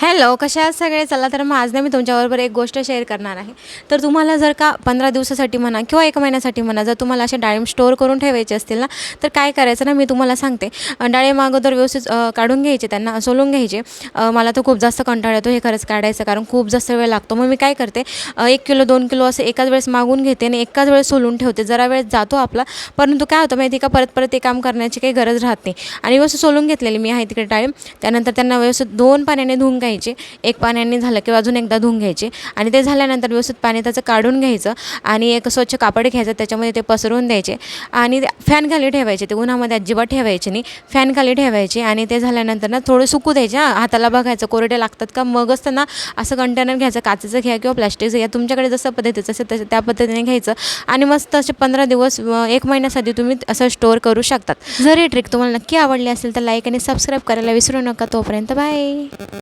Hello, कशा आहात सगळे? चला तर मग आज ना मी तुमच्याबरोबर एक गोष्ट शेअर करणार आहे. तर तुम्हाला जर का 15 दिवसासाठी म्हणा किंवा 1 महिन्यासाठी म्हणा, जर तुम्हाला असे डाळिंब स्टोअर करून ठेवायचे असतील ना, तर काय करायचं ना, मी तुम्हाला सांगते. डाळिंब अगोदर व्यवस्थित काढून घ्यायचे, त्यांना सोलून घ्यायचे. मला तर खूप जास्त कंटाळा येतो हे खरंच काढायचं, कारण खूप जास्त वेळ लागतो. मग मी काय करते, 1 किलो 2 किलो असं एकाच वेळेस मागून घेते आणि एकाच वेळेस सोलून ठेवते. जरा वेळ जातो आपला, परंतु काय होतं माहिती का, परत परत ते काम करण्याची काही गरज राहत नाही. आणि व्यवस्थित सोलून घेतलेली मी आहे तिकडे डाळिंब. त्यानंतर त्यांना व्यवस्थित 2 पाण्याने धुवून घ्यायचे. एक पाण्याने झालं किंवा अजून एकदा धुवून घ्यायचे आणि ते झाल्यानंतर व्यवस्थित पाणी त्याचं काढून घ्यायचं आणि एक स्वच्छ कापड घ्यायचं, त्याच्यामध्ये ते पसरवून द्यायचे आणि फॅन खाली ठेवायचे. ते उन्हामध्ये अजिबात ठेवायचे नाही, फॅन खाली ठेवायचे आणि ते झाल्यानंतर ना थोडं सुकू द्यायचे. हाताला बघायचं कोरडे लागतात का, मगच त्यांना असं कंटेनर घ्यायचं, काचेचं घ्या किंवा प्लॅस्टिकचं घ्या, तुमच्याकडे जसं पद्धतीचं असेल तसं त्या पद्धतीने घ्यायचं आणि मस्त असे 15 दिवस 1 महिन्यासाठी तुम्ही असं स्टोअर करू शकतात. जर ही ट्रिक तुम्हाला नक्की आवडली असेल तर लाईक आणि सबस्क्राईब करायला विसरू नका. तोपर्यंत बाय.